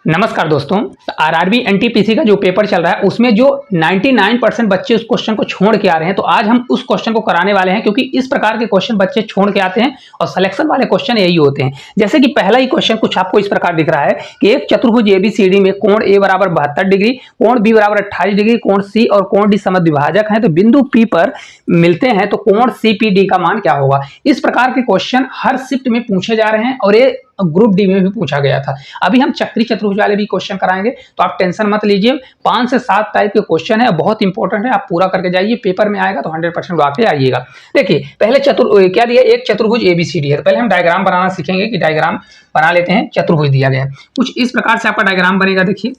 नमस्कार दोस्तों, RRB NTPC का जो पेपर चल रहा है उसमें जो 99% बच्चे उस क्वेश्चन को छोड़ के आ रहे हैं, तो आज हम उस क्वेश्चन को कराने वाले हैं क्योंकि इस प्रकार के क्वेश्चन बच्चे छोड़ के आते हैं और सिलेक्शन वाले क्वेश्चन यही होते हैं। जैसे कि पहला ही क्वेश्चन कुछ आपको इस प्रकार दिख रहा है कि एक चतुर्भुज एबीसीडी में कोण ए बराबर 72 डिग्री, कोण बी बराबर 28 डिग्री, कोण सी और कोण डी समद्विभाजक है, तो बिंदु पी पर मिलते हैं तो कोण सीपीडी का मान क्या होगा। इस प्रकार के क्वेश्चन हर शिफ्ट में पूछे जा रहे हैं और ये ग्रुप डी में भी पूछा गया था। अभी हम चक्री चतुर्भुज वाले भी क्वेश्चन कराएंगे, तो आप टेंशन मत लीजिए। 5 से 7 टाइप के क्वेश्चन है, बहुत इंपॉर्टेंट है, आप पूरा करके जाइए, पेपर में आएगा तो 100% वाकई आइएगा। देखिए पहले क्या दिया, एक चतुर्भुज एबीसीडी है, तो पहले हम डायग्राम बनाना सीखेंगे कि डायग्राम बना लेते हैं। चतुर्भुज दिया गया है, कुछ इस प्रकार से आपका डायग्राम बनेगा। देखिए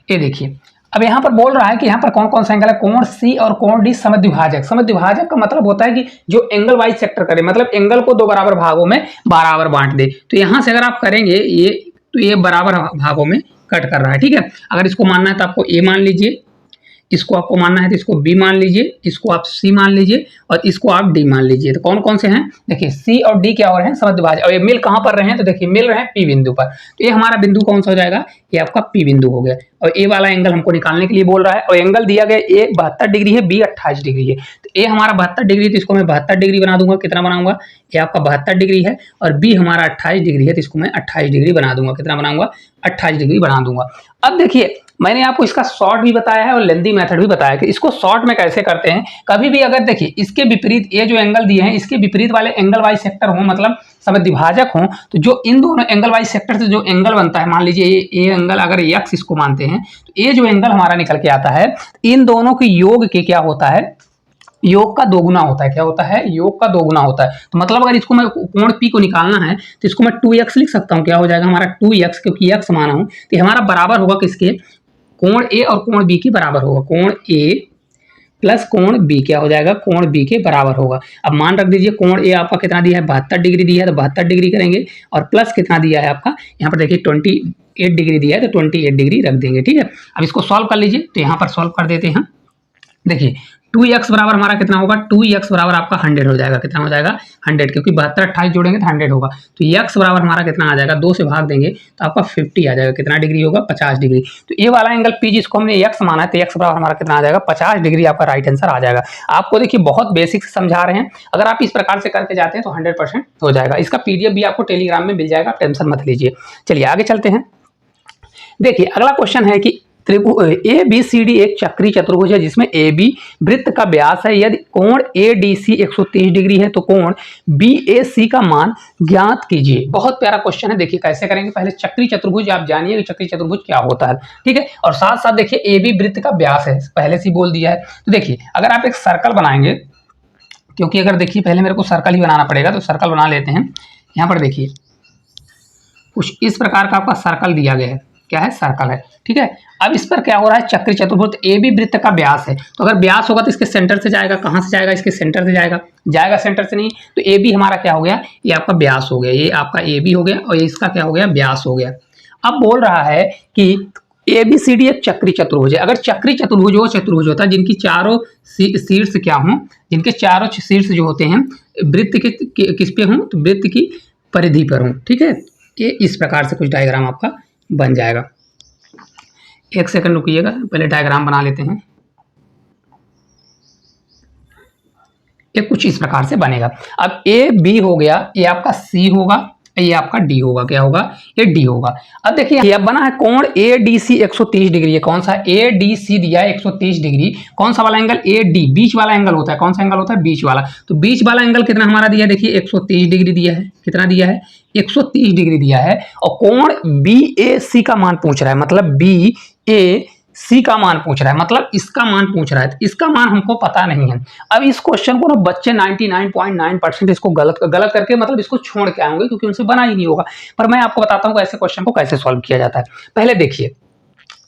ये देखिए, अब यहाँ पर बोल रहा है कि यहाँ पर कौन कौन सा एंगल है, कोण सी और कोण डी समद्विभाजक। समद्विभाजक का मतलब होता है कि जो एंगल वाइज सेक्टर करे, मतलब एंगल को दो बराबर भागों में बराबर बांट दे। तो यहाँ से अगर आप करेंगे ये, तो ये बराबर भागों में कट कर रहा है, ठीक है। अगर इसको मानना है तो आपको ए मान लीजिए, इसको आपको मानना है तो इसको बी मान लीजिए, इसको आप सी मान लीजिए और इसको आप डी मान लीजिए। तो कौन कौन से हैं, देखिए सी और डी क्या हो रहे हैं, समद्विभाजक। और ये मिल कहाँ पर रहे हैं, तो देखिए मिल रहे हैं पी बिंदु पर। तो ये हमारा बिंदु कौन सा हो जाएगा, ये आपका पी बिंदु हो गया। और ए वाला एंगल हमको निकालने के लिए बोल रहा है, और एंगल दिया गया ए 72 डिग्री है, बी 28 डिग्री है। तो ए हमारा 72 डिग्री, तो इसको मैं 72 डिग्री बना दूंगा। कितना बनाऊंगा, ये आपका 72 डिग्री है, और बी हमारा 28 डिग्री है, तो इसको मैं 28 डिग्री बना दूंगा। कितना बनाऊंगा, 28 डिग्री बना दूंगा। अब देखिए मैंने आपको इसका शॉर्ट भी बताया है और लेंथी मेथड भी बताया कि इसको शॉर्ट में कैसे करते हैं। कभी भी अगर देखिए इसके विपरीत ये जो एंगल दिए हैं, इसके विपरीत वाले एंगल वाइज सेक्टर हो, मतलब समद्विभाजक हो, तो जो इन दोनों एंगल वाइज सेक्टर से जो एंगल बनता है, मान लीजिए ये एंगल अगर एक्स इसको मानते हैं, तो ये जो एंगल हमारा निकल के आता है, इन दोनों के योग के क्या होता है, योग का दोगुना होता है। क्या होता है, योग का दोगुना होता है। तो मतलब अगर इसको मैं कोण पी को निकालना है तो इसको मैं 2x लिख सकता हूँ। क्या हो जाएगा हमारा 2x, क्योंकि x माना हूँ, तो हमारा बराबर होगा किसके, कोण ए और कोण बी के बराबर होगा। कोण ए प्लस कोण बी क्या हो जाएगा, कोण बी के बराबर होगा। अब मान रख दीजिए कोण ए आपका कितना दिया है, 72 डिग्री दिया है, तो 72 डिग्री करेंगे, और प्लस कितना दिया है आपका, यहाँ पर देखिए 28 डिग्री दिया है, तो 28 डिग्री रख देंगे, ठीक है। अब इसको सॉल्व कर लीजिए, तो यहाँ पर सॉल्व कर देते हैं। देखिए 2x बराबर हमारा कितना होगा, 2x बराबर आपका 100 हो जाएगा। कितना हो जाएगा, 100, क्योंकि 72 28 जोड़ेंगे तो 100 होगा। तो x बराबर हमारा कितना आ जाएगा, 2 से भाग देंगे तो आपका 50 आ जाएगा। कितना डिग्री होगा, 50 डिग्री। तो ये वाला एंगल पी जिसको हमने x माना है, तो x बराबर हमारा कितना आ जाएगा, 50 डिग्री आपका राइट आंसर आ जाएगा। आपको देखिए बहुत बेसिक से समझा रहे हैं, अगर आप इस प्रकार से करके जाते हैं तो 100% हो जाएगा। इसका PDF भी आपको टेलीग्राम में मिल जाएगा, आप टेंशन मत लीजिए। चलिए आगे चलते हैं। देखिए अगला क्वेश्चन है कि ए बी सी डी एक चक्री चतुर्भुज है जिसमें ए बी वृत्त का व्यास है। यदि कोण ए डी सी 130 डिग्री है तो कोण बी ए सी का मान ज्ञात कीजिए। बहुत प्यारा क्वेश्चन है। देखिए कैसे करेंगे, पहले चक्री चतुर्भुज आप जानिए कि चक्री चतुर्भुज क्या होता है, ठीक है। और साथ साथ देखिए ए बी वृत्त का व्यास है, पहले से बोल दिया है। तो देखिए अगर आप एक सर्कल बनाएंगे, क्योंकि अगर देखिए पहले मेरे को सर्कल ही बनाना पड़ेगा, तो सर्कल बना लेते हैं। यहाँ पर देखिए कुछ इस प्रकार का आपका सर्कल दिया गया है, क्या है, सर्कल है, ठीक है। अब इस पर क्या हो रहा है, चक्री चतुर्भुज, ए बी वृत्त का व्यास है। तो अगर व्यास होगा तो इसके सेंटर से जाएगा, कहाँ से जाएगा, इसके सेंटर से जाएगा सेंटर से नहीं। तो ए बी हमारा क्या हो गया, ये आपका व्यास हो गया, ये आपका ए बी हो गया, और ये इसका क्या हो गया, व्यास हो गया। अब बोल रहा है कि ए बी सी डी एक चक्री चतुर्भुज है। अगर चक्री चतुर्भुज वो चतुर्भुज होता है जिनकी चारों शीर्ष क्या हों, जिनके चारों शीर्ष जो होते हैं वृत्त के किस पे हों, तो वृत्त की परिधि पर हों, ठीक है। ये इस प्रकार से कुछ डायग्राम आपका बन जाएगा। एक सेकंड रुकिएगा, पहले डायग्राम बना लेते हैं। ये कुछ इस प्रकार से बनेगा। अब ए बी हो गया, ये आपका सी होगा, ये आपका डी होगा। क्या होगा, ये डी होगा। अब देखिए ये बना है कोण ए डी सी 130 डिग्री है। कौन सा, ए डी सी दिया है 130 डिग्री। कौन सा वाला एंगल, ए डी, बीच वाला एंगल होता है। कौन सा एंगल होता है, बीच वाला। तो बीच वाला एंगल कितना हमारा दिया है, देखिए 130 डिग्री दिया है। कितना दिया है, 130 डिग्री दिया है। और कोण बी ए सी का मान पूछ रहा है, मतलब बी ए सी का मान पूछ रहा है, मतलब इसका मान पूछ रहा है। तो इसका मान हमको पता नहीं है। अब इस क्वेश्चन को ना बच्चे 99.9% इसको गलत करके मतलब इसको छोड़ के आएंगे, क्योंकि उनसे बना ही नहीं होगा। पर मैं आपको बताता हूँ ऐसे क्वेश्चन को कैसे सॉल्व किया जाता है। पहले देखिए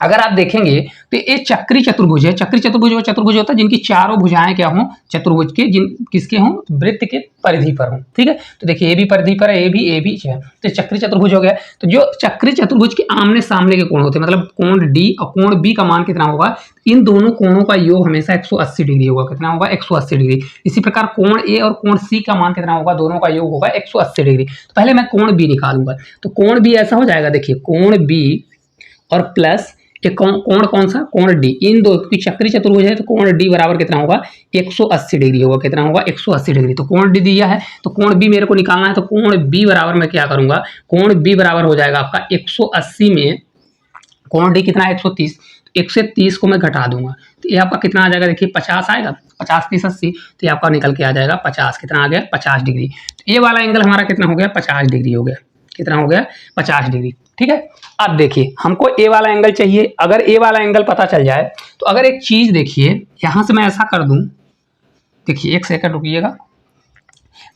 अगर आप देखेंगे तो ये चक्री चतुर्भुज है। चक्री चतुर्भुज वो चतुर्भुज होता है जिनकी चारों भुजाएं क्या हों, चतुर्भुज के, जिन किसके हों, वृत्त के परिधि पर हों। ठीक है, तो देखिए ये भी परिधि पर है, ये भी है, तो चक्री चतुर्भुज हो गया। तो जो चक्री चतुर्भुज के आमने सामने के कोण होते हैं, मतलब कोण डी और कोण बी का मान कितना होगा, इन दोनों कोणों का योग हमेशा 180 डिग्री होगा। कितना होगा, 180 डिग्री। इसी प्रकार कोण ए और कोण सी का मान कितना होगा, दोनों का योग होगा 180 डिग्री। तो पहले मैं कोण बी निकालूंगा, तो कोण बी ऐसा हो जाएगा, देखिए कोण बी और प्लस एक कोण कौन सा, कोण डी, इन दो की चक्री चतुर्भुज है तो कोण डी बराबर कितना होगा, 180 डिग्री होगा। कितना होगा, 180 डिग्री। तो कोण डी दिया है तो कोण बी मेरे को निकालना है, तो कोण बी बराबर मैं क्या करूंगा, कोण बी बराबर हो जाएगा आपका 180 में कोण डी कितना है 130, 130 को मैं घटा दूंगा तो ये आपका कितना आ जाएगा, देखिए 50 आएगा, 50 30 80, तो ये आपका निकल के आ जाएगा 50। कितना आ गया, 50 डिग्री। तो ये वाला एंगल हमारा कितना हो गया, 50 डिग्री हो गया। कितना हो गया, 50 डिग्री। ठीक है, अब देखिए हमको ए वाला एंगल चाहिए। अगर ए वाला एंगल पता चल जाए तो अगर एक चीज देखिए यहां से मैं ऐसा कर दूं, देखिए एक सेकंड रुकिएगा,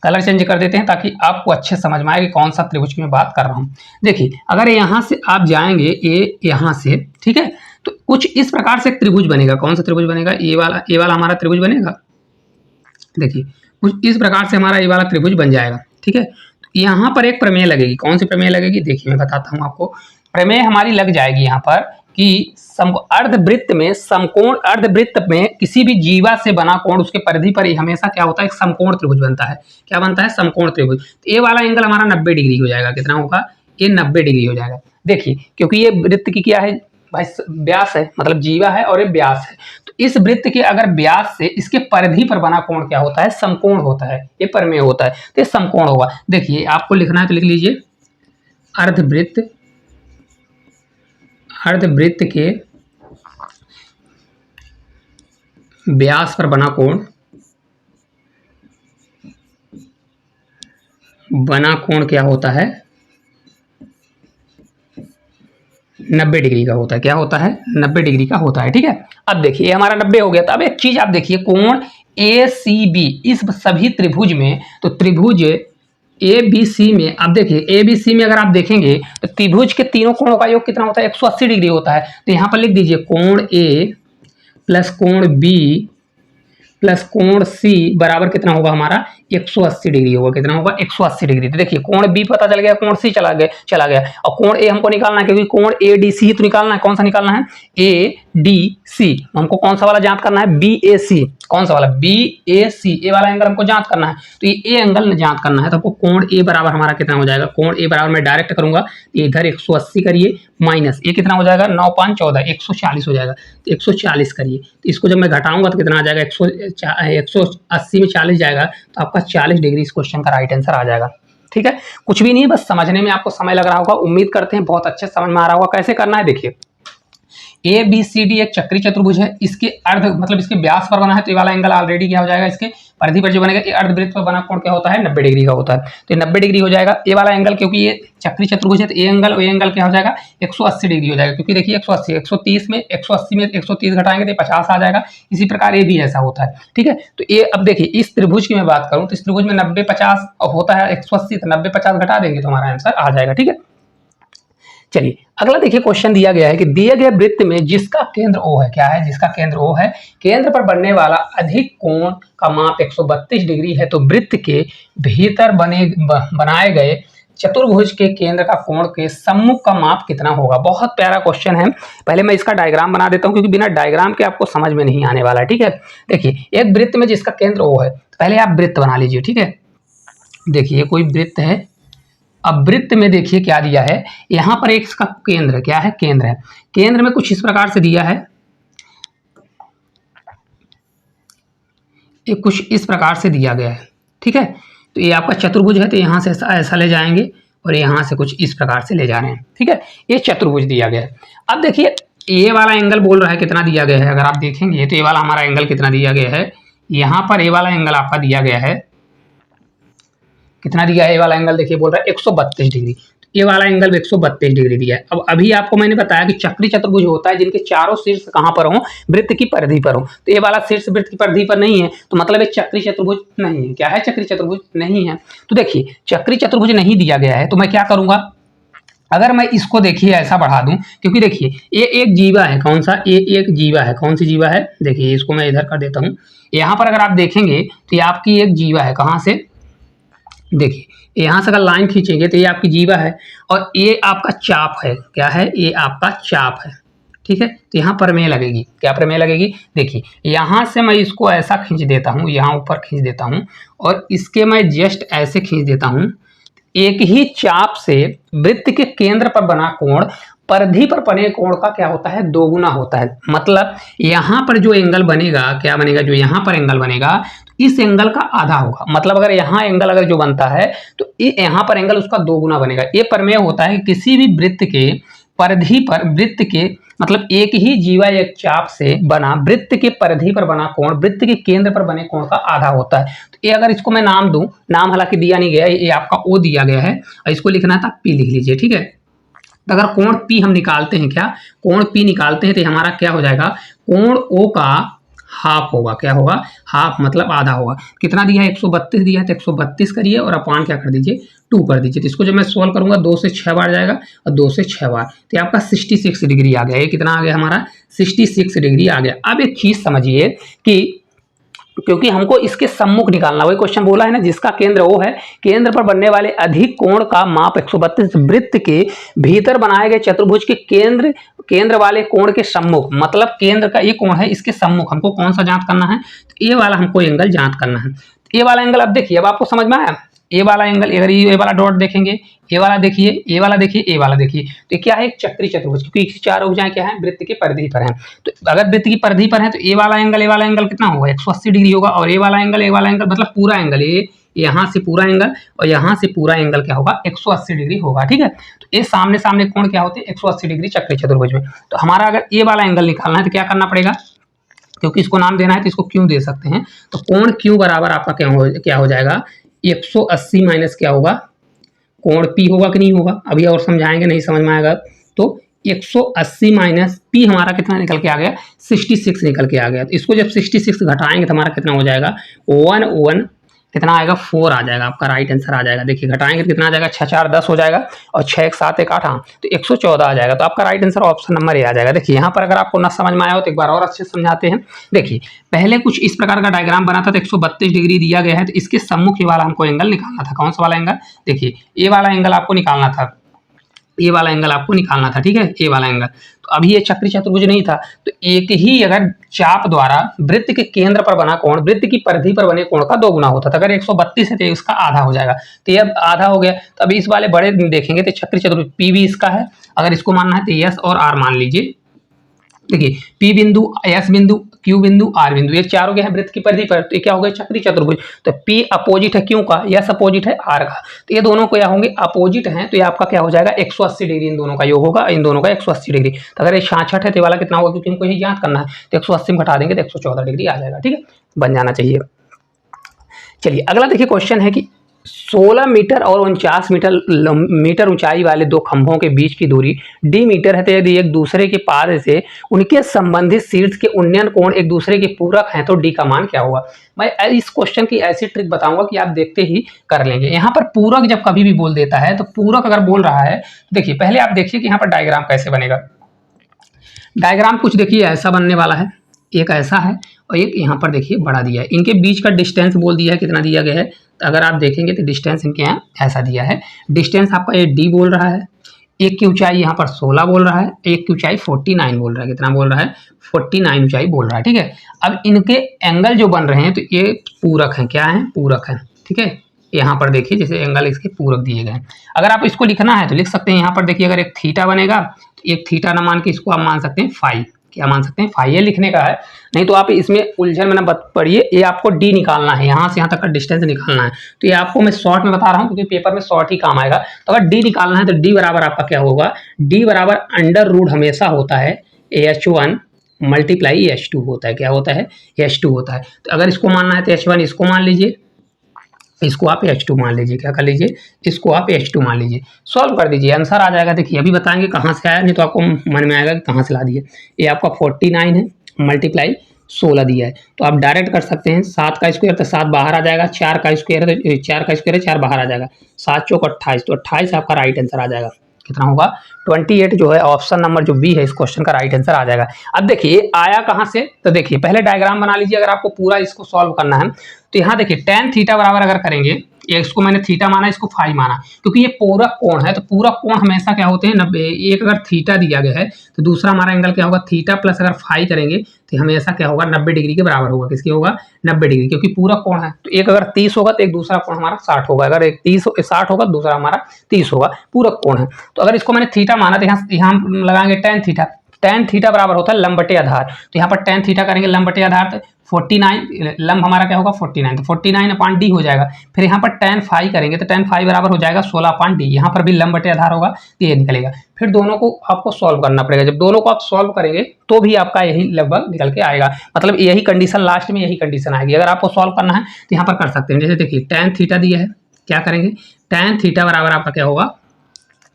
कलर चेंज कर देते हैं ताकि आपको अच्छे समझ में आए कि कौन सा त्रिभुज की मैं बात कर रहा हूं। देखिए अगर यहां से आप जाएंगे ए यहां से, ठीक है, तो कुछ इस प्रकार से एक त्रिभुज बनेगा। कौन सा त्रिभुज बनेगा, ए वाला हमारा त्रिभुज बनेगा। देखिए कुछ इस प्रकार से हमारा ये वाला त्रिभुज बन जाएगा। ठीक है, यहाँ पर एक प्रमेय लगेगी। कौन सी प्रमेय लगेगी, देखिए मैं बताता हूँ आपको। प्रमेय हमारी लग जाएगी यहाँ पर कि अर्धवृत्त में समकोण, अर्धवृत्त में किसी भी जीवा से बना कोण उसके परिधि पर ही हमेशा क्या होता है, एक समकोण त्रिभुज बनता है। क्या बनता है, समकोण त्रिभुज। तो ये वाला एंगल हमारा 90 डिग्री हो जाएगा। कितना होगा, ये 90 डिग्री हो जाएगा। देखिए क्योंकि ये वृत्त की क्या है भाई, व्यास है, मतलब जीवा है और ये व्यास है। तो इस वृत्त के अगर व्यास से इसके परिधि पर बना कोण क्या होता है, समकोण होता है, ये प्रमेय होता है। तो ये समकोण होगा। देखिए आपको लिखना है तो लिख लीजिए, अर्धवृत्त, अर्धवृत्त के व्यास पर बना कोण, बना कोण क्या होता है, 90 डिग्री का होता है। क्या होता है, 90 डिग्री का होता है। ठीक है, अब देखिए ये हमारा 90 हो गया। तो अब एक चीज आप देखिए, कोण ए सी बी, इस सभी त्रिभुज में, तो त्रिभुज ए बी सी में आप देखिए, ए बी सी में अगर आप देखेंगे तो त्रिभुज के तीनों कोणों का योग कितना होता है, 180 डिग्री होता है। तो यहाँ पर लिख दीजिए कोण ए प्लस कोण बी प्लस कोण सी बराबर कितना होगा हमारा, 180 डिग्री होगा। कितना होगा, 180 डिग्री। तो देखिए कोण बी पता चल गया, कोण सी चला गया और कोण ए हमको निकालना है, क्योंकि कोण ए डी सी तो निकालना है। कौन सा निकालना है, ए डी सी। हमको कौन सा वाला जांच करना है, बी ए सी। कौन सा वाला, बी ए सी, ए वाला एंगल हमको जांच करना है। तो ये ए एंगल जांच करना है तो हमको कोण ए बराबर हमारा कितना हो जाएगा, कोण ए बराबर मैं डायरेक्ट करूंगा, इधर 180 करिए माइनस ये कितना हो जाएगा, 9 5 14, 140 हो जाएगा। तो 140 करिए, तो इसको जब मैं घटाऊंगा तो कितना आ जाएगा, 180 में 40 जाएगा, तो आपका 40 डिग्री इस क्वेश्चन का राइट आंसर आ जाएगा। ठीक है, कुछ भी नहीं, बस समझने में आपको समय लग रहा होगा। उम्मीद करते हैं बहुत अच्छे समझ में आ रहा होगा। कैसे करना है, देखिए ए बी सी डी एक चक्री चतुर्भुज है, इसके अर्ध मतलब इसके व्यास पर बना है, तो ये वाला एंगल ऑलरेडी क्या हो जाएगा, इसके परिधि पर जो बनेगा, ये अर्धवृत्त पर बना कोण क्या होता है, 90 डिग्री का होता है। तो ये 90 डिग्री हो जाएगा। ये वाला एंगल क्योंकि ये चक्री चतुर्भुज है तो ये एंगल क्या हो जाएगा, 180 डिग्री हो जाएगा। क्योंकि देखिए 180 130 में 180 में 130 घटाएंगे तो 50 आ जाएगा। इसी प्रकार ये भी ऐसा होता है। ठीक है, तो ये अब देखिए इस त्रिभुज की मैं बात करूं तो इस त्रिभुज में 90 50 होता है, 180 तो 90 50 घटा देंगे तो हमारा आंसर आ जाएगा। ठीक है, चलिए अगला देखिए क्वेश्चन दिया गया है कि दिए गए वृत्त में जिसका केंद्र O है, क्या है, जिसका केंद्र O है, केंद्र पर बनने वाला अधिक कोण का माप 132 डिग्री है, तो वृत्त के भीतर बनाए गए चतुर्भुज के केंद्र का कोण के सम्मुख का माप कितना होगा। बहुत प्यारा क्वेश्चन है। पहले मैं इसका डायग्राम बना देता हूं क्योंकि बिना डायग्राम के आपको समझ में नहीं आने वाला। ठीक है, देखिए एक वृत्त में जिसका केंद्र O है, तो पहले आप वृत्त बना लीजिए। ठीक है, देखिए कोई वृत्त है। अब वृत्त में देखिए क्या दिया है, यहां पर एक इसका केंद्र क्या है, केंद्र है। केंद्र में कुछ इस प्रकार से दिया है, एक कुछ इस प्रकार से दिया गया है। ठीक है, तो ये आपका चतुर्भुज है, तो यहां से ऐसा ले जाएंगे और यहां से कुछ इस प्रकार से ले जा रहे हैं। ठीक है, ये चतुर्भुज दिया गया है। अब देखिए ये वाला एंगल बोल रहा है कितना दिया गया है, अगर आप देखेंगे तो ये वाला हमारा एंगल कितना दिया गया है, यहां पर ये वाला एंगल आपका दिया गया है, कितना दिया है, ये वाला एंगल देखिए बोल रहा है 132 डिग्री। ये वाला एंगल 132 डिग्री दिया है। अब अभी आपको मैंने बताया कि चक्री चतुर्भुज होता है जिनके चारों शीर्ष कहां पर हो, वृत्त की परिधि पर हो। तो ये वाला शीर्ष वृत्त की परिधि पर नहीं है, तो मतलब ये चक्री चतुर्भुज नहीं है। क्या है, चक्री चतुर्भुज नहीं है। तो देखिए चक्री चतुर्भुज नहीं दिया गया है, तो मैं क्या करूंगा, अगर मैं इसको देखिए ऐसा बढ़ा दूं, क्योंकि देखिए ये एक जीवा है, कौन सा, ये एक जीवा है, कौन सी जीवा है, देखिए इसको मैं इधर कर देता हूँ। यहाँ पर अगर आप देखेंगे तो ये आपकी एक जीवा है, कहाँ से, देखिए यहाँ से अगर लाइन खींचेंगे तो ये आपकी जीवा है और ये आपका चाप है, क्या है, ये आपका चाप है, ठीक है। तो यहाँ प्रमेय लगेगी, क्या प्रमेय लगेगी, देखिए यहाँ से मैं इसको ऐसा खींच देता हूँ, यहाँ ऊपर खींच देता हूँ और इसके मैं जस्ट ऐसे खींच देता हूँ। एक ही चाप से वृत्त के केंद्र पर बना कोण परिधि पर बने कोण का क्या होता है, दोगुना होता है। मतलब यहाँ पर जो एंगल बनेगा, क्या बनेगा, जो यहाँ पर एंगल बनेगा तो इस एंगल का आधा होगा। मतलब अगर यहाँ एंगल अगर जो बनता है तो यहाँ पर एंगल उसका दोगुना बनेगा। ये प्रमेय होता है कि किसी भी वृत्त के परिधि पर, वृत्त के मतलब एक ही जीवा एक चाप से बना वृत्त के परिधि पर बना कोण वृत्त के केंद्र पर बने कोण का आधा होता है। तो ये अगर इसको मैं नाम दूं, नाम हालांकि दिया नहीं गया, ये आपका ओ दिया गया है और इसको लिखना था पी, लिख लीजिए, ठीक है। तो अगर कोण पी हम निकालते हैं, क्या कोण पी निकालते हैं तो हमारा क्या हो जाएगा, कोण ओ का हाफ होगा, क्या होगा, हाफ मतलब आधा होगा। कितना दिया है, 132 दिया है, तो 132 करिए और अपान क्या कर दीजिए, 2 कर दीजिए। तो इसको जब मैं सोल्व करूंगा 2 से 6 बार जाएगा और 2 से 6 बार, तो ये आपका 66 डिग्री आ गया। ये कितना आ गया हमारा, 66 डिग्री आ गया। अब एक चीज समझिए कि क्योंकि हमको इसके सम्मुख निकालना, वही क्वेश्चन बोला है ना, जिसका केंद्र वो है, केंद्र पर बनने वाले अधिक कोण का माप 132 वृत्त के भीतर बनाए गए चतुर्भुज के केंद्र वाले कोण के सम्मुख, मतलब केंद्र का ये कोण है, इसके सम्मुख हमको कौन सा जांच करना है, तो ये वाला हमको एंगल जांच करना है। ये वाला एंगल अब देखिए, अब आपको समझ में आया, ये वाला एंगल, अगर ये वाला डॉट देखेंगे, ये वाला देखिए, ये वाला देखिए, ये वाला देखिए, तो क्या है, एक चक्री चतुर्भुज, क्योंकि चार भुजाएं क्या है, वृत्त की परिधि पर है। तो अगर वृत्त की परिधि पर है तो ये वाला एंगल कितना होगा, 180 डिग्री होगा। और ये वाला एंगल मतलब पूरा एंगल, ये यहाँ से पूरा एंगल और यहाँ से पूरा एंगल क्या होगा, 180 डिग्री होगा, ठीक है। तो ये सामने सामने कोण क्या होते हैं, 180 डिग्री चक्री चतुर्भुज में। तो हमारा अगर ये वाला एंगल निकालना है तो क्या करना पड़ेगा, क्योंकि इसको नाम देना है तो इसको क्यों दे सकते हैं। तो कोण क्यू बराबर आपका क्या हो जाएगा, 180 माइनस क्या होगा, कोण पी होगा कि नहीं होगा, अभी और समझाएंगे, नहीं समझ में आएगा तो 180 माइनस पी हमारा कितना निकल के आ गया, 66 निकल के आ गया। तो इसको जब 66 घटाएंगे तो हमारा कितना हो जाएगा, 1 कितना आएगा, 4 आ जाएगा, आपका राइट आंसर आ जाएगा। देखिए घटाएंगे तो कितना आ जाएगा, 6 4 10 हो जाएगा और 6 1 7 1 8, हाँ तो 114 आ जाएगा। तो आपका right answer option number A आ जाएगा। देखिए यहाँ पर अगर आपको ना समझ में आया हो तो एक बार और अच्छे से समझाते हैं। देखिए पहले कुछ इस प्रकार का डायग्राम बना था, तो 132 डिग्री दिया गया है, तो इसके सम्मुख ये वाला हमको एंगल निकालना था। कौन सा वाला एंगल, देखिए ये वाला एंगल आपको निकालना था, ये वाला एंगल आपको निकालना था, ठीक है, ये वाला एंगल। तो अभी ये चक्री चतुर्भुज नहीं था, तो एक ही अगर चाप द्वारा वृत्त के केंद्र पर बना कोण वृत्त की परिधि पर बने कोण का दोगुना होता था। अगर 132 है तो इसका आधा हो जाएगा, तो ये आधा हो गया। तो अभी इस वाले बड़े देखेंगे तो चक्री चतुर्भुज पी भी इसका है, अगर इसको मानना है तो एस और आर मान लीजिए। देखिए पी बिंदु, एस बिंदु, क्यू बिंदु, आर बिंदु, ये चारों के हैं वृत्त की परिधि पर, तो ये क्या हो गया, चक्री चतुर्भुज। तो पी अपोजिट है क्यू का, एस अपोजिट है आर का, तो ये दोनों क्या होंगे, अपोजिट हैं, तो ये आपका क्या हो जाएगा, 180 डिग्री इन दोनों का योग होगा, इन दोनों का 180 डिग्री। तो अगर ये 66 है तो वाला कितना होगा, क्योंकि हमको यही ज्ञात करना है, तो 180 में घटा देंगे तो 114 डिग्री आ जाएगा, ठीक है, बन जाना चाहिए। चलिए अगला देखिए क्वेश्चन है कि 16 मीटर और 49 मीटर ऊंचाई वाले दो खंभों के बीच की दूरी डी मीटर है, तो यदि एक दूसरे के पाद से उनके संबंधित शीर्ष के उन्नयन कोण एक दूसरे के पूरक हैं तो डी का मान क्या होगा। मैं इस क्वेश्चन की ऐसी ट्रिक बताऊंगा कि आप देखते ही कर लेंगे। यहाँ पर पूरक जब कभी भी बोल देता है, तो पूरक अगर बोल रहा है, देखिए पहले आप देखिए कि यहाँ पर डायग्राम कैसे बनेगा। डायग्राम कुछ देखिए ऐसा बनने वाला है, एक ऐसा है और एक यहाँ पर देखिए बड़ा दिया है, इनके बीच का डिस्टेंस बोल दिया है, कितना दिया गया है, तो अगर आप देखेंगे तो डिस्टेंस इनके यहाँ ऐसा दिया है। डिस्टेंस आपका ये डी बोल रहा है, एक की ऊंचाई यहाँ पर 16 बोल रहा है, एक की ऊंचाई 49 बोल रहा है, कितना बोल रहा है, 49 ऊंचाई बोल रहा है, ठीक है। अब इनके एंगल जो बन रहे हैं तो ये पूरक हैं, क्या है, पूरक है, ठीक है। यहाँ पर देखिए जैसे एंगल इसके पूरक दिए गए हैं। अगर आप इसको लिखना है तो लिख सकते हैं, यहाँ पर देखिए अगर एक थीटा बनेगा तो एक थीटा ना मान के इसको आप मान सकते हैं फाई, क्या मान सकते हैं, फाई, ये लिखने का है। नहीं तो आप इसमें उलझन में ना पढ़िए, ये आपको डी निकालना है, यहाँ से यहाँ तक का डिस्टेंस निकालना है। तो ये आपको मैं शॉर्ट में बता रहा हूँ क्योंकि पेपर में शॉर्ट ही काम आएगा। तो अगर डी निकालना है तो डी बराबर आपका क्या होगा, डी बराबर अंडर रूट हमेशा होता है H1 मल्टीप्लाई H2 होता है, क्या होता है, H2 होता है। तो अगर इसको मानना है तो H1 इसको मान लीजिए, इसको आप H2 मान लीजिए, क्या कर लीजिए, इसको आप H2 मान लीजिए, सॉल्व कर दीजिए, आंसर आ जाएगा। देखिए अभी बताएंगे कहाँ से आया, नहीं तो आपको मन में आएगा कि कहाँ से ला दिए। ये आपका 49 है मल्टीप्लाई 16 दिया है, तो आप डायरेक्ट कर सकते हैं। 7 का स्क्वायर तो 7 बाहर आ जाएगा, 4 का स्क्वायर है तो 4 का स्क्वायर है 4 बाहर आ जाएगा, 7 चौक 28, तो 28 आपका राइट आंसर आ जाएगा। कितना होगा 28 जो है ऑप्शन नंबर जो बी है इस क्वेश्चन का राइट आंसर आ जाएगा। अब देखिए आया कहाँ से, तो देखिए पहले डायग्राम बना लीजिए अगर आपको पूरा इसको सॉल्व करना है। तो यहाँ देखिए tan थीटा बराबर अगर करेंगे, इसको मैंने थीटा माना, इसको फाई माना, क्योंकि ये पूरक कोण है, तो पूरक कोण हमेशा क्या होते हैं 90। एक अगर थीटा दिया गया है तो दूसरा हमारा एंगल क्या होगा थीटा प्लस अगर फाई करेंगे तो हमेशा क्या होगा 90 डिग्री के बराबर होगा। किसकी होगा 90 डिग्री, क्योंकि पूरक कोण है। तो एक अगर 30 होगा तो एक दूसरा कोण हमारा 60 होगा, अगर एक 60 होगा तो दूसरा हमारा 30 होगा, पूरक कोण है। तो अगर इसको मैंने थीटा माना तो यहाँ हम लगाएंगे tan थीटा। tan थीटा बराबर होता है लंब बटे आधार, तो यहाँ पर tan थीटा करेंगे लंब बटे आधार, तो 49 लंब हमारा क्या होगा 49, तो 49 अपान डी हो जाएगा। फिर यहाँ पर tan फाई करेंगे तो tan फाई बराबर हो जाएगा 16 अपान डी, यहाँ पर भी लंब बटे आधार होगा तो ये निकलेगा। फिर दोनों को आपको सॉल्व करना पड़ेगा, जब दोनों को आप सॉल्व करेंगे तो भी आपका यही लगभग निकल के आएगा, मतलब यही कंडीशन लास्ट में यही कंडीशन आएगी। अगर आपको सॉल्व करना है तो यहाँ पर कर सकते हैं। जैसे देखिए tan थीटा दिया है, क्या करेंगे tan थीटा बराबर आपका क्या होगा,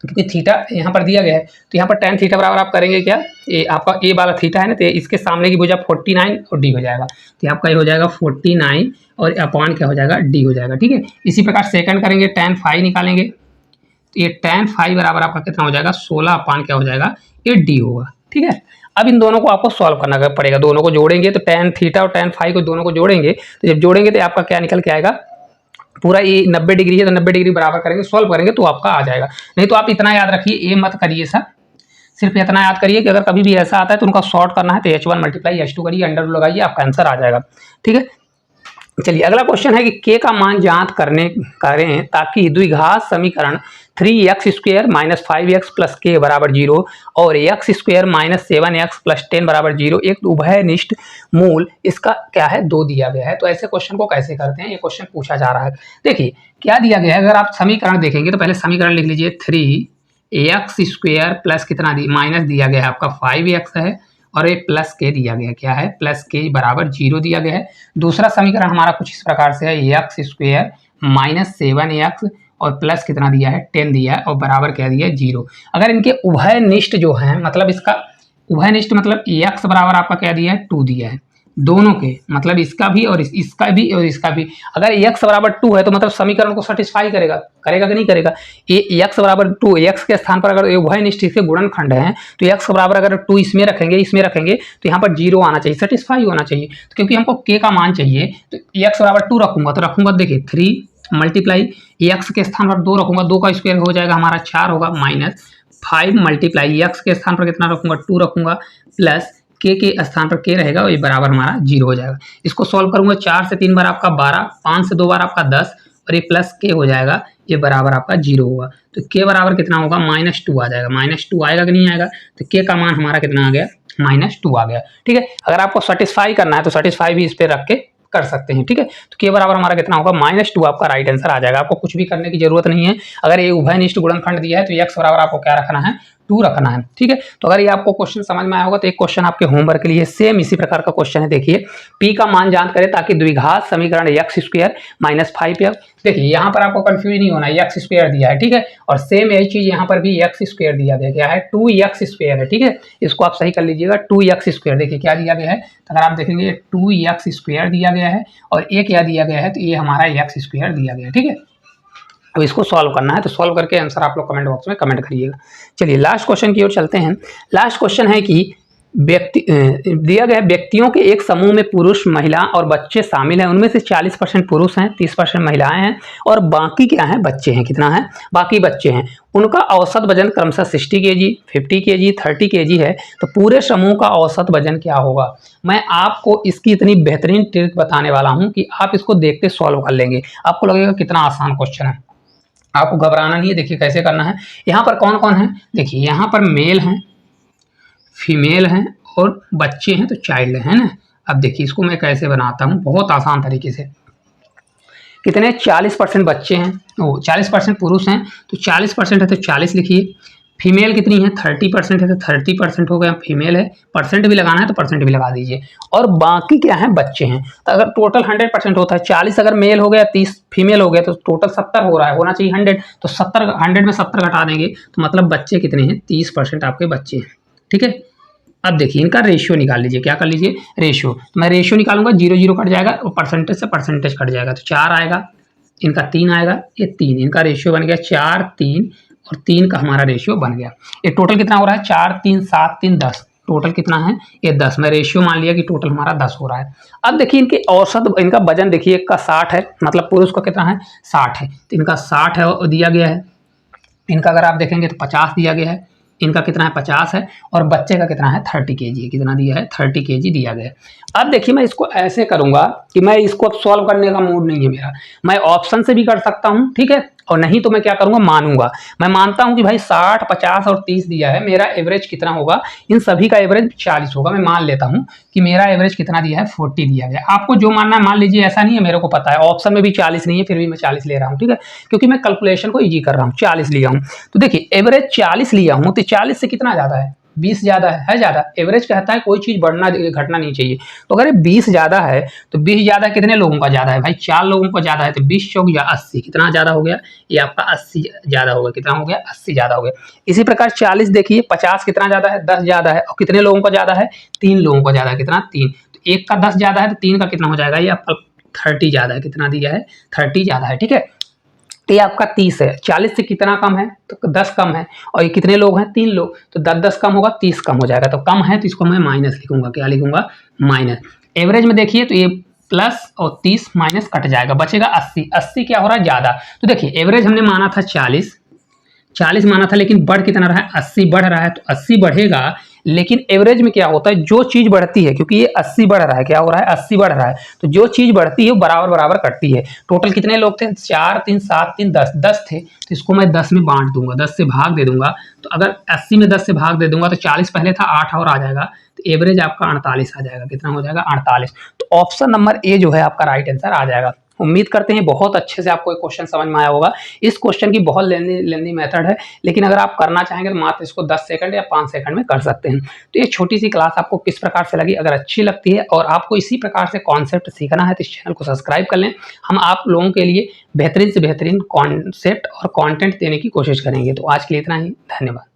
क्योंकि थीटा यहाँ पर दिया गया है तो यहाँ पर tan थीटा बराबर आप करेंगे क्या, ये आपका ए वाला थीटा है ना, तो इसके सामने की भुजा 49 और डी हो जाएगा, तो आपका ये हो जाएगा 49 और अपान क्या हो जाएगा डी हो जाएगा। ठीक है, इसी प्रकार सेकंड करेंगे tan फाई निकालेंगे, तो ये tan फाई बराबर आपका कितना हो जाएगा 16 अपान क्या हो जाएगा ये डी होगा। ठीक है, अब इन दोनों को आपको सॉल्व करना पड़ेगा, दोनों को जोड़ेंगे तो tan थीटा और tan फाई को दोनों को जोड़ेंगे, तो जब जोड़ेंगे तो आपका क्या निकल के आएगा, पूरा ये 90 डिग्री है तो 90 डिग्री बराबर करेंगे, सॉल्व करेंगे तो आपका आ जाएगा। नहीं तो आप इतना याद रखिए, ये मत करिए सर, सिर्फ इतना याद करिए कि अगर कभी भी ऐसा आता है तो उनका शॉर्ट करना है तो h1 मल्टीप्लाई h2 करिए, अंडर रूट लगाइए, आपका आंसर आ जाएगा। ठीक है, चलिए अगला क्वेश्चन है कि k का मान ज्ञात करें ताकि द्विघात समीकरण 3x square minus 5x plus के बराबर 0 और x square minus 7x plus 10 बराबर 0 एक उभयनिष्ठ मूल इसका क्या है 2 दिया गया है। तो ऐसे क्वेश्चन को कैसे करते हैं, ये क्वेश्चन पूछा जा रहा है। देखिए क्या दिया गया है, अगर आप समीकरण देखेंगे तो पहले समीकरण लिख लीजिए 3x स्क्वायर प्लस कितना माइनस दिया गया है आपका 5x है और एक प्लस के दिया गया, क्या है प्लस के बराबर 0 दिया गया है। दूसरा समीकरण हमारा कुछ इस प्रकार से है एक्स स्क्वायर माइनस 7x और प्लस कितना दिया है 10 दिया है और बराबर क्या दिया है 0। अगर इनके उभयनिष्ठ जो है, मतलब इसका उभयनिष्ठ मतलब x बराबर आपका क्या दिया है 2 दिया है, दोनों के मतलब इसका भी और इसका भी और इसका भी। अगर x बराबर 2 है तो मतलब समीकरण को सेटिस्फाई करेगा कि नहीं करेगा। ये x बराबर 2, x के स्थान पर अगर उभयनिष्ठ के गुणनखंड है तो x बराबर अगर 2 इसमें रखेंगे तो यहाँ पर 0 आना चाहिए, सेटिस्फाई होना चाहिए। तो क्योंकि हमको k का मान चाहिए तो x बराबर 2 रखूंगा, तो रखूंगा देखिए 3 मल्टीप्लाई x के स्थान पर 2 रखूंगा, 2 का स्क्वायर हो जाएगा हमारा 4 होगा, माइनस 5 मल्टीप्लाई x के स्थान पर कितना रखूंगा 2 रखूंगा, प्लस के स्थान पर के रहेगा और ये बराबर हमारा 0 हो जाएगा। इसको सॉल्व करूंगा, 4 से 3 बार आपका 12, 5 से 2 बार आपका 10 और ये प्लस के हो जाएगा, ये बराबर आपका 0 होगा। तो के बराबर कितना होगा -2 आ जाएगा। -2 आएगा कि नहीं आएगा, तो के का मान हमारा कितना आ गया -2 आ गया। ठीक है, अगर आपको सेटिस्फाई करना है तो सेटिस्फाई भी इस पर रख के कर सकते हैं। ठीक है, तो के बराबर हमारा कितना होगा -2 आपका राइट आंसर आ जाएगा। आपको कुछ भी करने की जरूरत नहीं है। अगर ये उभयनिष्ठ गुणनखंड दिया है तो x बराबर आपको क्या रखना है 2 रखना है। ठीक है, तो अगर ये आपको क्वेश्चन समझ में आया होगा तो एक क्वेश्चन आपके होमवर्क के लिए सेम इसी प्रकार का क्वेश्चन है। देखिए p का मान ज्ञात करें ताकि द्विघात समीकरण x स्क्वायर माइनस 5x, देखिए यहाँ पर आपको कंफ्यूज नहीं होना, x स्क्वायर दिया है। ठीक है, और सेम यही चीज यहाँ पर भी x स्क्वायर दिया गया, क्या है 2x स्क्वायर है। ठीक है, इसको आप सही कर लीजिएगा 2x स्क्वायर। देखिए क्या दिया गया है, अगर आप देखेंगे 2x स्क्वायर दिया गया है और ये क्या दिया गया है, तो ये हमारा x स्क्वायर दिया गया है। ठीक है, अब इसको सॉल्व करना है, तो सॉल्व करके आंसर आप लोग कमेंट बॉक्स में कमेंट करिएगा। चलिए लास्ट क्वेश्चन की ओर चलते हैं। लास्ट क्वेश्चन है कि दिया गया व्यक्तियों के एक समूह में पुरुष, महिला और बच्चे शामिल हैं। उनमें से 40% पुरुष हैं, 30% महिलाएं हैं और बाकी क्या है बच्चे हैं। कितना है, बाकी बच्चे हैं। उनका औसत वजन क्रमशः 60 kg, 50 kg, 30 kg है। तो पूरे समूह का औसत वजन क्या होगा। मैं आपको इसकी इतनी बेहतरीन ट्रिक बताने वाला हूं कि आप इसको देखते सॉल्व कर लेंगे। आपको लगेगा कितना आसान क्वेश्चन है, आपको घबराना नहीं है। देखिए कैसे करना है, यहाँ पर कौन कौन है, देखिए यहाँ पर मेल हैं, फीमेल हैं और बच्चे हैं, तो चाइल्ड है ना। अब देखिए इसको मैं कैसे बनाता हूँ बहुत आसान तरीके से। कितने 40% बच्चे हैं, 40% पुरुष हैं, तो 40% है तो 40 लिखिए। फीमेल कितनी है 30% है तो 30% हो गया, फीमेल है, परसेंट भी लगाना है तो परसेंट भी लगा दीजिए। और बाकी क्या है बच्चे हैं। तो अगर टोटल 100% होता है, 40 अगर मेल हो गया 30 फीमेल हो गया, तो टोटल 70 हो रहा है, होना चाहिए 100, तो 100 में 70 घटा देंगे तो मतलब बच्चे कितने हैं 30% आपके बच्चे हैं। ठीक है, अब देखिए इनका रेशियो निकाल लीजिए। क्या कर लीजिए रेशियो, तो मैं रेशियो निकालूंगा, 0 0 कट जाएगा और परसेंटेज से परसेंटेज कट जाएगा, तो 4 आएगा, इनका 3 आएगा, ये 3, इनका रेशियो बन गया 4 3 और 3 का हमारा रेशियो बन गया। ये टोटल कितना हो रहा है 4 3 7 3 10, टोटल कितना है ये 10। मैं रेशियो मान लिया कि टोटल हमारा 10 हो रहा है। अब देखिए इनके औसत, इनका वजन देखिए, एक का 60 है, मतलब पुरुष का कितना है 60 है, तो इनका 60 है और दिया गया है। इनका अगर आप देखेंगे तो 50 दिया गया है, इनका कितना है 50 है, और बच्चे का कितना है 30 kg है। कितना दिया है 30 kg दिया गया है। अब देखिए मैं इसको ऐसे करूंगा कि मैं इसको अब सॉल्व करने का मूड नहीं है मेरा, मैं ऑप्शन से भी कर सकता हूं, ठीक है, और नहीं तो मैं क्या करूंगा मानूंगा। मैं मानता हूं कि भाई 60 50 और 30 दिया है, मेरा एवरेज कितना होगा, इन सभी का एवरेज 40 होगा। मैं मान लेता हूं कि मेरा एवरेज कितना दिया है 40 दिया गया। आपको जो मानना है मान लीजिए, ऐसा नहीं है, मेरे को पता है ऑप्शन में भी 40 नहीं है, फिर भी मैं 40 ले रहा हूं, ठीक है, क्योंकि मैं कैलकुलेशन को ईजी कर रहा हूं। 40 लिया हूं तो देखिए एवरेज 40 लिया हूं, तो 40 से कितना ज्यादा है 20 ज्यादा है ज्यादा। एवरेज कहता है कोई चीज बढ़ना घटना नहीं चाहिए, तो अगर 20 ज्यादा है तो 20 ज्यादा कितने लोगों का ज्यादा है भाई 4 लोगों का ज्यादा है, तो 20 चौक या 80, कितना ज्यादा हो गया ये आपका 80 ज्यादा हो गया। कितना हो गया 80 ज्यादा हो गया। इसी प्रकार 40 देखिए 50 कितना ज्यादा है 10 ज्यादा है, और कितने लोगों का ज्यादा है 3 लोगों का ज्यादा है, कितना 3, तो एक का 10 ज्यादा है तो 3 का कितना हो जाएगा ये आपका 30 ज्यादा है। कितना दिया है 30 ज्यादा है, ठीक है। तो ये आपका 30 है, 40 से कितना कम है तो 10 कम है, और ये कितने लोग हैं 3 लोग, तो 10 10 कम होगा 30 कम हो जाएगा, तो कम है तो इसको मैं माइनस लिखूंगा। क्या लिखूंगा माइनस। एवरेज में देखिए तो ये प्लस और 30 माइनस कट जाएगा, बचेगा 80। 80 क्या हो रहा है ज्यादा, तो देखिए एवरेज हमने माना था 40 माना था, लेकिन बढ़ कितना रहा है 80 बढ़ रहा है, तो 80 बढ़ेगा। लेकिन एवरेज में क्या होता है जो चीज बढ़ती है, क्योंकि ये 80 बढ़ रहा है, क्या हो रहा है 80 बढ़ रहा है, तो जो चीज बढ़ती है वो बराबर बराबर कटती है। टोटल कितने लोग थे 4 3 7 3 10, 10 थे, तो इसको मैं 10 में बांट दूंगा, 10 से भाग दे दूंगा। तो अगर 80 में 10 से भाग दे दूंगा तो 40 पहले था 8 और आ जाएगा, तो एवरेज आपका 48 आ जाएगा। कितना हो जाएगा 48। तो ऑप्शन नंबर ए जो है आपका राइट आंसर आ जाएगा। उम्मीद करते हैं बहुत अच्छे से आपको एक क्वेश्चन समझ में आया होगा। इस क्वेश्चन की बहुत लेंदी मेथड है, लेकिन अगर आप करना चाहेंगे तो मात्र इसको 10 सेकंड या 5 सेकंड में कर सकते हैं। तो ये छोटी सी क्लास आपको किस प्रकार से लगी, अगर अच्छी लगती है और आपको इसी प्रकार से कॉन्सेप्ट सीखना है तो इस चैनल को सब्सक्राइब कर लें। हम आप लोगों के लिए बेहतरीन से बेहतरीन कॉन्सेप्ट और कॉन्टेंट देने की कोशिश करेंगे। तो आज के लिए इतना ही, धन्यवाद।